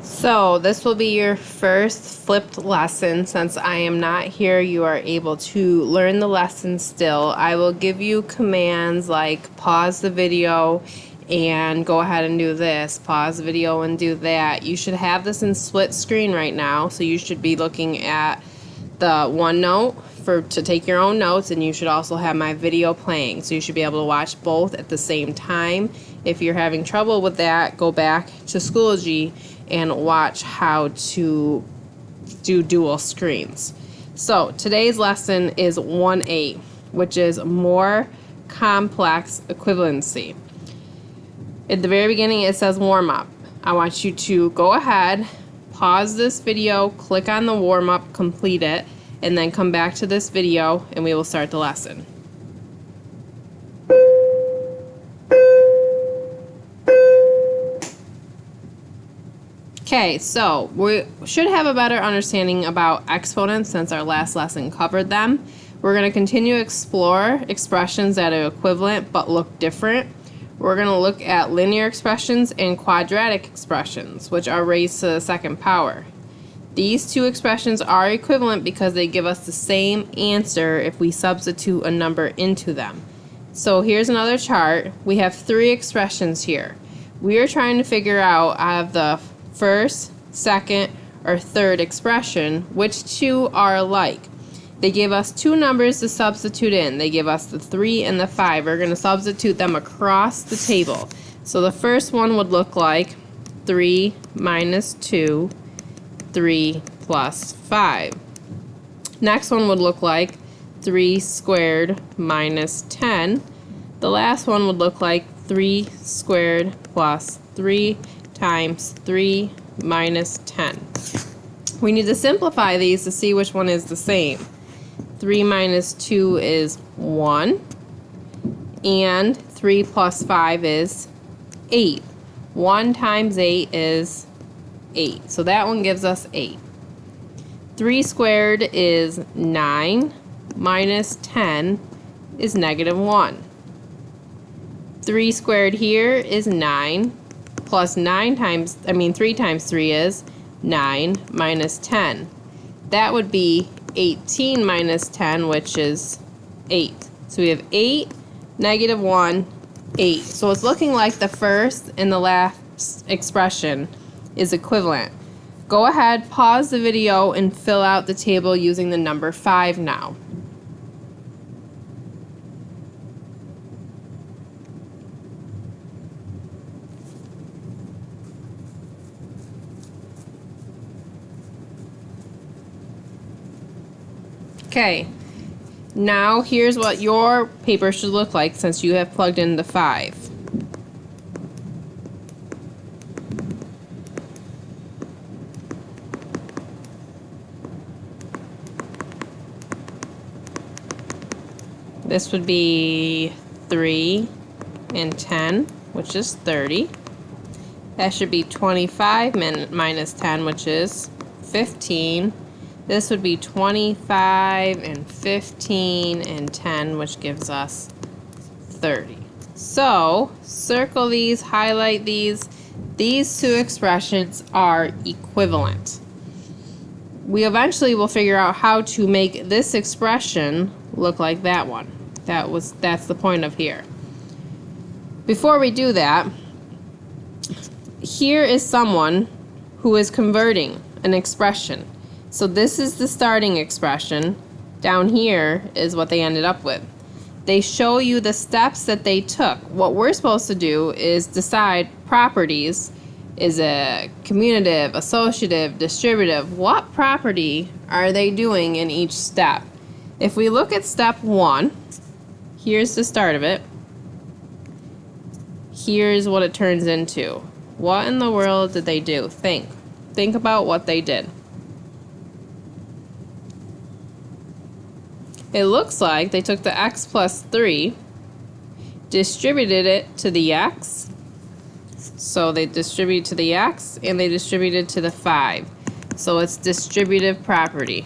So this will be your first flipped lesson. Since I am not here, you are able to learn the lesson still. I will give you commands like pause the video and go ahead and do this, pause the video and do that. You should have this in split screen right now, so you should be looking at the OneNote to take your own notes, and you should also have my video playing, so you should be able to watch both at the same time. If you're having trouble with that, go back to Schoology and watch how to do dual screens. So today's lesson is 1A, which is more complex equivalency. At the very beginning it says warm up. I want you to go ahead, pause this video, click on the warm up, complete it, and then come back to this video and we will start the lesson. Okay, so we should have a better understanding about exponents since our last lesson covered them. We're going to continue to explore expressions that are equivalent but look different. We're going to look at linear expressions and quadratic expressions, which are raised to the second power. These two expressions are equivalent because they give us the same answer if we substitute a number into them. So here's another chart. We have three expressions here. We are trying to figure out of the first, second, or third expression which two are alike. They give us two numbers to substitute in. They give us the 3 and the 5. We're going to substitute them across the table. So the first one would look like 3 minus 2, 3 plus 5. Next one would look like 3 squared minus 10. The last one would look like 3 squared plus 3 times 3 minus 10. We need to simplify these to see which one is the same. 3 minus 2 is 1, and 3 plus 5 is 8. 1 times 8 is 8, so that one gives us 8. 3 squared is 9, minus 10 is negative 1. 3 squared here is 9, plus 3 times 3 is 9 minus 10. That would be 18 minus 10, which is 8. So we have 8, negative 1, 8. So it's looking like the first and the last expression is equivalent. Go ahead, pause the video, and fill out the table using the number 5 now. Okay, now here's what your paper should look like since you have plugged in the 5. This would be 3 and 10, which is 30. That should be 25 minus 10, which is 15. This would be 25 and 15 and 10, which gives us 30. So, circle these, highlight these. These two expressions are equivalent. We eventually will figure out how to make this expression look like that one. That's the point of here. Before we do that, here is someone who is converting an expression. So this is the starting expression. Down here is what they ended up with. They show you the steps that they took. What we're supposed to do is decide properties. Is it commutative, associative, distributive? What property are they doing in each step? If we look at step 1, here's the start of it. Here's what it turns into. What in the world did they do? Think about what they did. It looks like they took the x plus 3, distributed it to the x. So they distributed to the x and they distributed to the 5. So it's distributive property.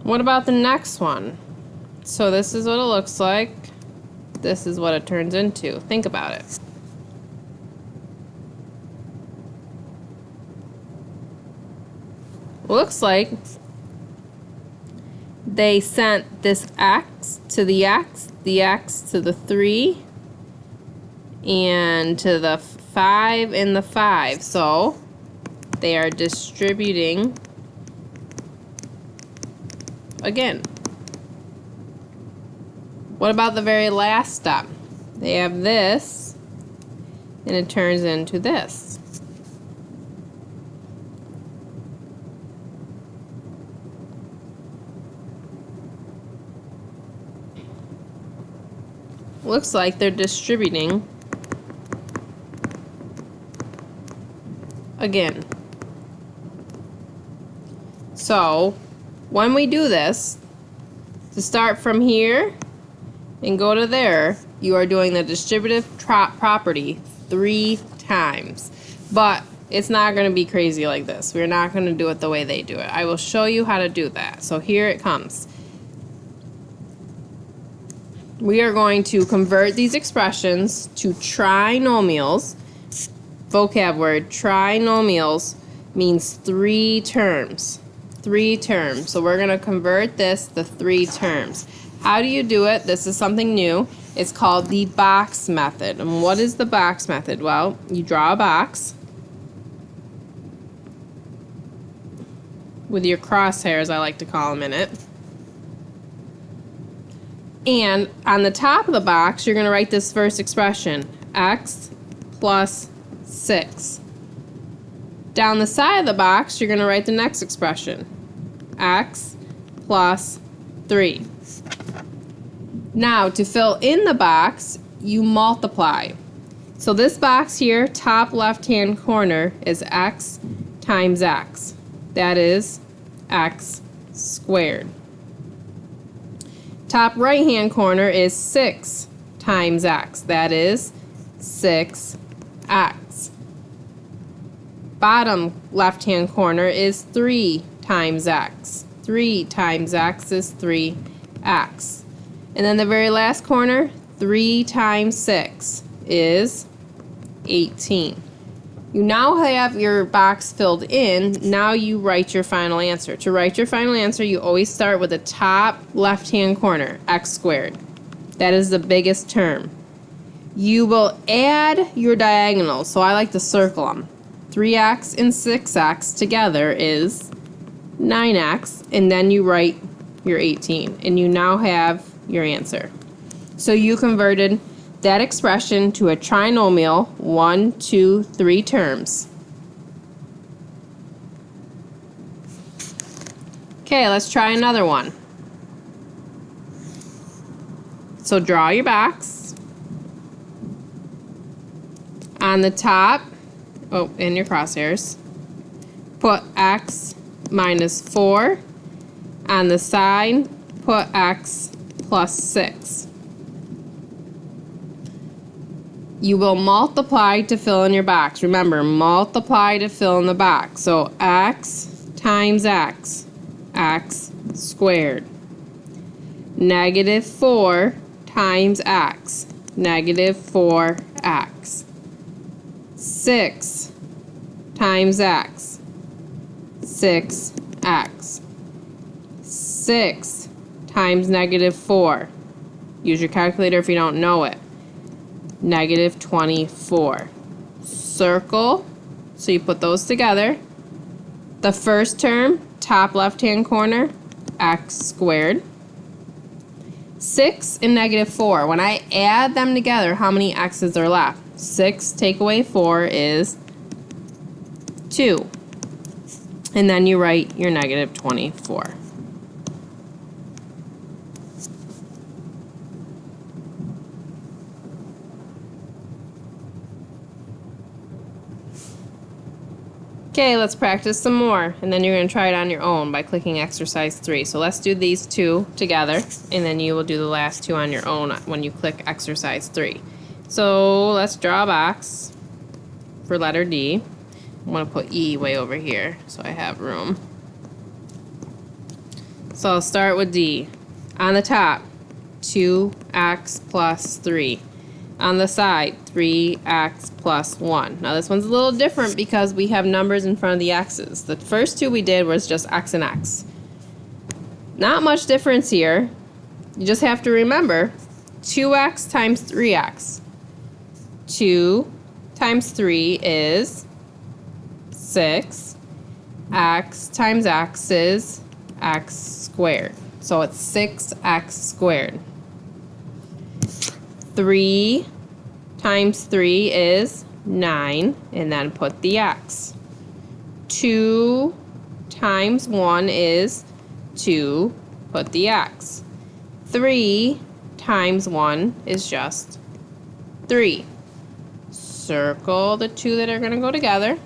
What about the next one? So this is what it looks like. This is what it turns into. Think about it. Looks like they sent this x to the x to the 3, and to the 5 and the 5. So they are distributing again. What about the very last step? They have this, and it turns into this. Looks like they're distributing again. So when we do this, to start from here and go to there, you are doing the distributive property 3 times. But it's not going to be crazy like this. We're not going to do it the way they do it. I will show you how to do that. So here it comes. We are going to convert these expressions to trinomials. Vocab word, trinomials, means 3 terms. 3 terms. So we're going to convert this to 3 terms. How do you do it? This is something new. It's called the box method. And what is the box method? Well, you draw a box with your crosshairs, I like to call them, in it. And on the top of the box, you're going to write this first expression, x plus 6. Down the side of the box, you're going to write the next expression, x plus 3. Now, to fill in the box, you multiply. So this box here, top left-hand corner, is x times x. That is x squared. Top right-hand corner is 6 times x. That is 6x. Bottom left-hand corner is 3 times x. 3 times x is 3x. And then the very last corner, 3 times 6 is 18. You now have your box filled in. Now you write your final answer. To write your final answer, you always start with the top left-hand corner, x squared. That is the biggest term. You will add your diagonals, so I like to circle them. 3x and 6x together is 9x, and then you write your 18, and you now have your answer. So you converted that expression to a trinomial, 1, 2, 3 terms. Okay, let's try another one. So draw your box. On the top, in your crosshairs, put x minus 4. On the side, put x plus 6. You will multiply to fill in your box. Remember, multiply to fill in the box. So x times x, x squared. Negative 4 times x, negative 4x. 6 times x, 6x. 6 times negative 4. Use your calculator if you don't know it. Negative 24. Circle, so you put those together. The first term, top left-hand corner, x squared. 6 and negative 4. When I add them together, how many x's are left? 6 take away 4 is 2. And then you write your negative 24. Okay, let's practice some more, and then you're going to try it on your own by clicking exercise 3. So let's do these 2 together, and then you will do the last 2 on your own when you click exercise 3. So let's draw a box for letter D. I'm going to put E way over here so I have room. So I'll start with D. On the top, 2x plus 3. On the side, 3x plus 1. Now this one's a little different because we have numbers in front of the x's. The first two we did was just x and x. Not much difference here. You just have to remember 2x times 3x. 2 times 3 is 6. X times x is x squared. So it's 6x squared. 3 times 3 is 9, and then put the x. 2 times 1 is 2, put the x. 3 times 1 is just 3. Circle the two that are going to go together.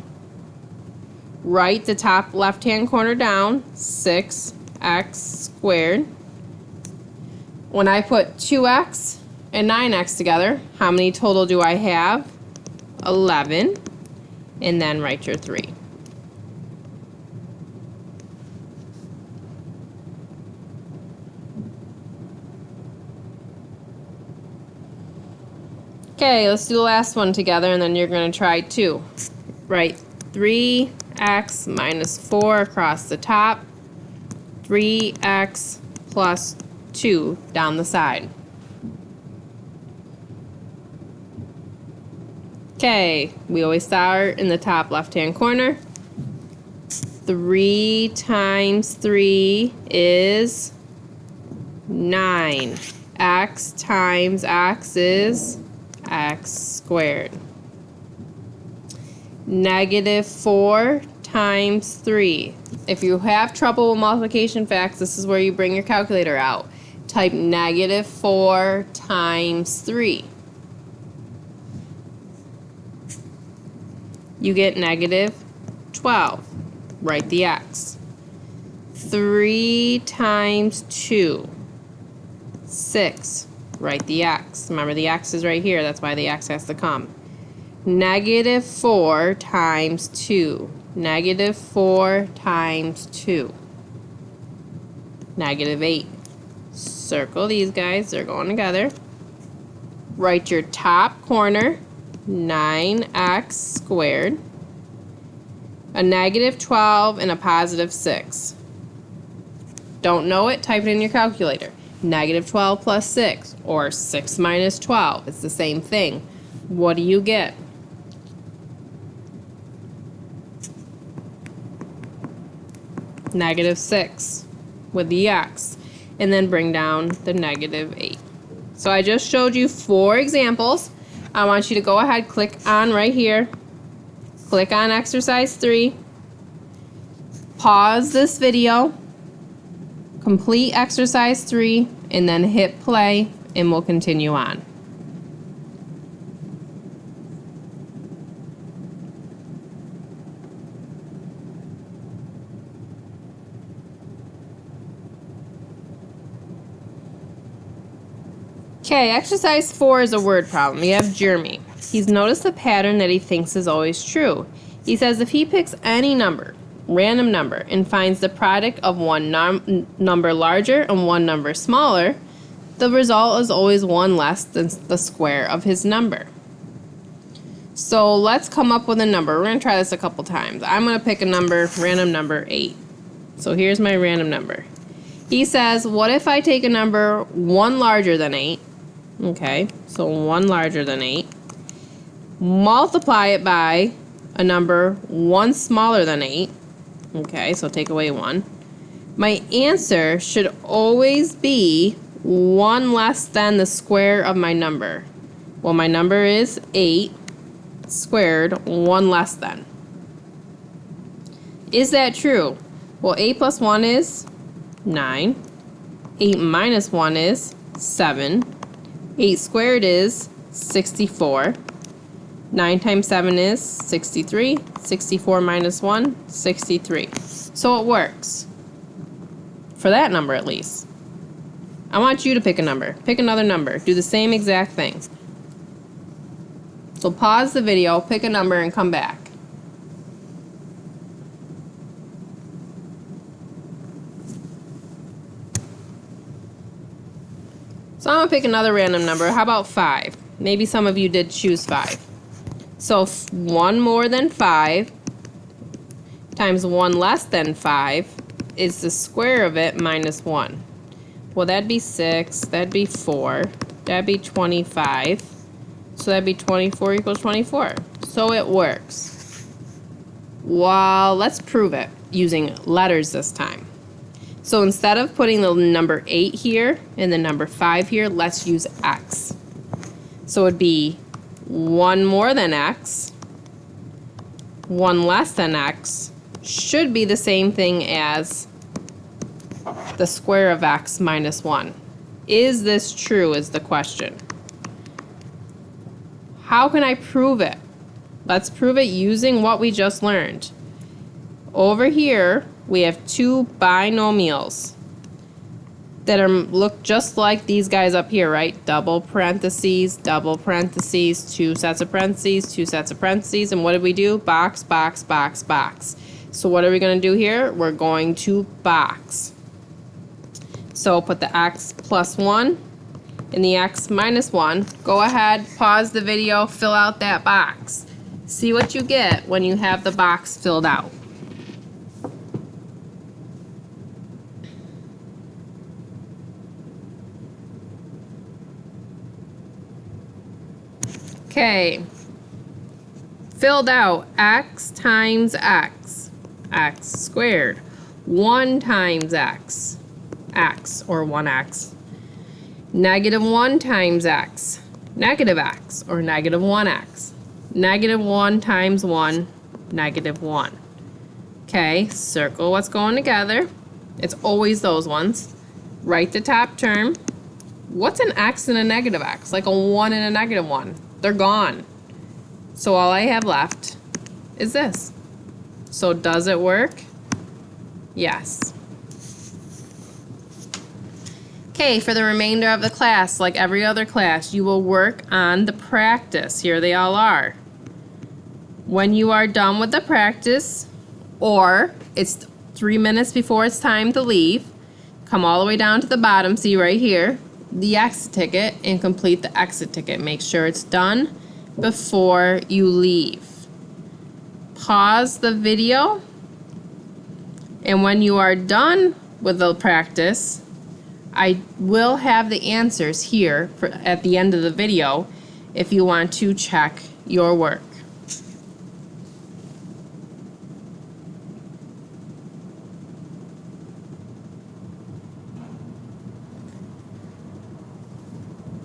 Write the top left-hand corner down, 6x squared. When I put 2x and 9x together, how many total do I have? 11. And then write your 3. Okay, let's do the last one together, and then you're going to try 2. Write 3x minus 4 across the top, 3x plus 2 down the side. Okay, we always start in the top left-hand corner. 3 times 3 is 9. X times x is x squared. Negative 4 times 3. If you have trouble with multiplication facts, this is where you bring your calculator out. Type negative 4 times 3. You get negative 12. Write the x. 3 times 2. 6. Write the x. Remember, the x is right here. That's why the x has to come. Negative 4 times 2. Negative 4 times 2. Negative 8. Circle these guys. They're going together. Write your top corner. 9x squared. A negative 12 and a positive 6. Don't know it? Type it in your calculator. Negative 12 plus 6, or 6 minus 12. It's the same thing. What do you get? Negative 6 with the x. And then bring down the negative 8. So I just showed you 4 examples. I want you to go ahead, click on right here. Click on exercise 3. Pause this video. Complete exercise 3 and then hit play, and we'll continue on. Okay, exercise 4 is a word problem. We have Jeremy. He's noticed a pattern that he thinks is always true. He says if he picks any number, random number, and finds the product of one number larger and one number smaller, the result is always one less than the square of his number. So let's come up with a number. We're going to try this a couple times. I'm going to pick a number, random number 8. So here's my random number. He says, what if I take a number 1 larger than 8? Okay, so 1 larger than 8. Multiply it by a number 1 smaller than 8. Okay, so take away 1. My answer should always be 1 less than the square of my number. Well, my number is 8 squared, 1 less than. Is that true? Well, 8 plus 1 is 9. 8 minus 1 is 7. 8 squared is 64. 9 times 7 is 63. 64 minus 1, 63. So it works. For that number, at least. I want you to pick a number. Pick another number. Do the same exact thing. So pause the video, pick a number, and come back. So I'm going to pick another random number. How about 5? Maybe some of you did choose 5. So 1 more than 5 times 1 less than 5 is the square of it minus 1. Well, that'd be 6, that'd be 4, that'd be 25. So that'd be 24 equals 24. So it works. Well, let's prove it using letters this time. So instead of putting the number 8 here and the number 5 here, let's use x. So it'd be 1 more than x, 1 less than x, should be the same thing as the square of x minus 1. Is this true is the question. How can I prove it? Let's prove it using what we just learned. Over here, we have 2 binomials that look just like these guys up here, right? Double parentheses, 2 sets of parentheses, 2 sets of parentheses, and what did we do? Box, box, box, box. So what are we going to do here? We're going to box. So put the x plus 1 and the x minus 1. Go ahead, pause the video, fill out that box. See what you get when you have the box filled out. Okay, filled out x times x, x squared. 1 times x, x or 1x. Negative 1 times x, negative x or negative 1x. Negative 1 times 1, negative 1. Okay, circle what's going together. It's always those ones. Write the top term. What's an x and a negative x? Like a 1 and a negative 1. They're gone. So all I have left is this. So does it work? Yes. Okay, for the remainder of the class, like every other class, you will work on the practice. Here they all are. When you are done with the practice, or it's 3 minutes before it's time to leave, come all the way down to the bottom, see right here, the exit ticket, and complete the exit ticket. Make sure it's done before you leave. Pause the video, and when you are done with the practice, I will have the answers here at the end of the video if you want to check your work.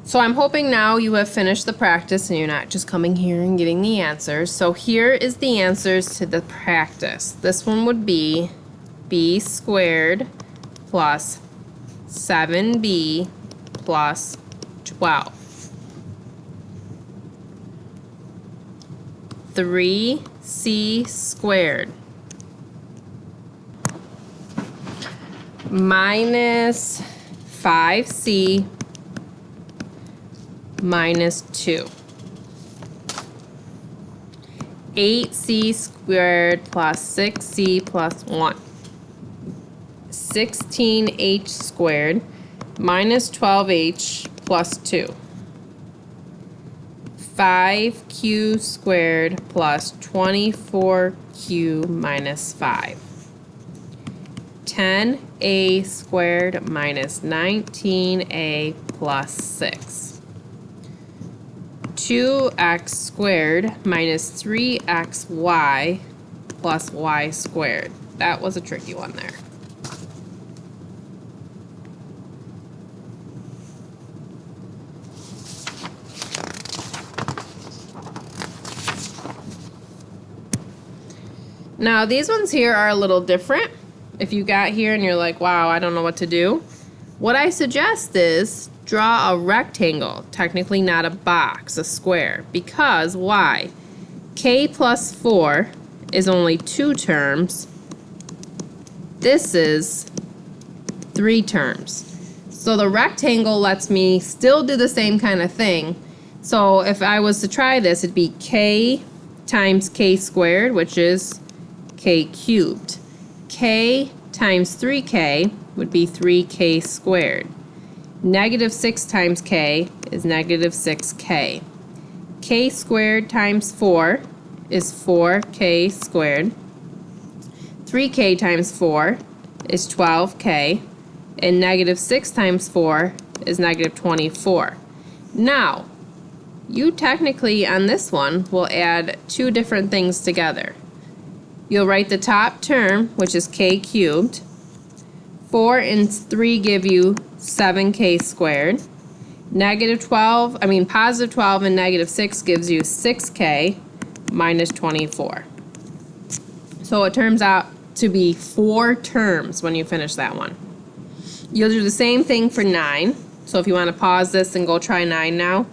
So I'm hoping now you have finished the practice and you're not just coming here and getting the answers. So here is the answers to the practice. This one would be b squared plus 7b plus 12. 3c squared minus 5c minus 2. 8c squared plus 6c plus 1. 16h squared minus 12h plus 2. 5q squared plus 24q minus 5. 10a squared minus 19a plus 6. 2x squared minus 3xy plus y squared. That was a tricky one there. Now these ones here are a little different. If you got here and you're like, wow, I don't know what to do, what I suggest is draw a rectangle, technically not a box, a square, because why? K plus 4 is only 2 terms. This is 3 terms. So the rectangle lets me still do the same kind of thing. So if I was to try this, it'd be K times K squared, which is K cubed. K times 3K would be 3K squared. Negative 6 times k is negative 6k. K squared times 4 is 4k squared. 3k times 4 is 12k. And negative 6 times 4 is negative 24. Now, you technically on this one will add two different things together. You'll write the top term, which is k cubed. 4 and 3 give you 7k squared. Positive 12 and negative 6 gives you 6k minus 24. So it turns out to be 4 terms when you finish that one. You'll do the same thing for 9. So if you want to pause this and go try 9 now,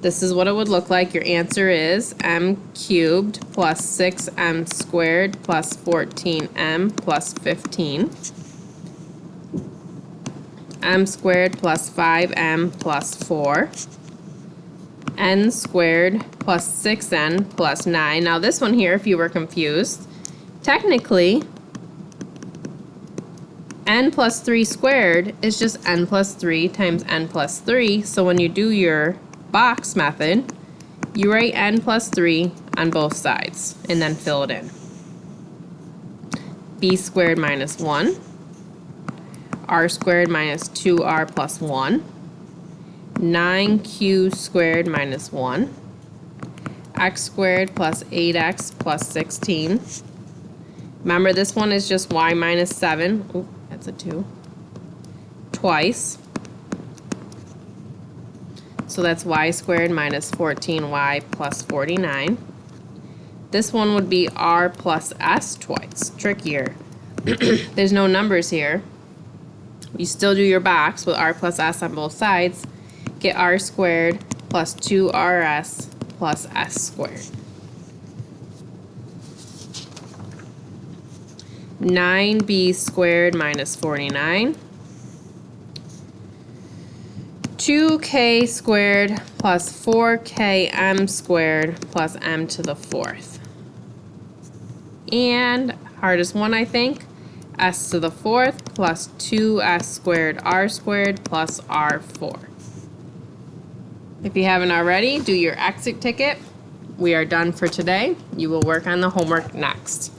this is what it would look like. Your answer is m cubed plus 6m squared plus 14m plus 15. M squared plus 5m plus 4. N squared plus 6n plus 9. Now this one here, if you were confused, technically n plus 3 squared is just n plus 3 times n plus 3. So when you do your box method, you write n plus 3 on both sides and then fill it in. B squared minus 1. R squared minus 2r plus 1. 9q squared minus 1. X squared plus 8x plus 16. Remember, this one is just y minus 7. Oop, that's a 2. Twice. So that's y squared minus 14y plus 49. This one would be r plus s twice. Trickier. There's no numbers here. You still do your box with r plus s on both sides. Get r squared plus 2rs plus s squared. 9b squared minus 49. 2k squared plus 4km squared plus m to the 4th. And hardest one, I think, s to the 4th plus 2s squared r squared plus r4. If you haven't already, do your exit ticket. We are done for today. You will work on the homework next.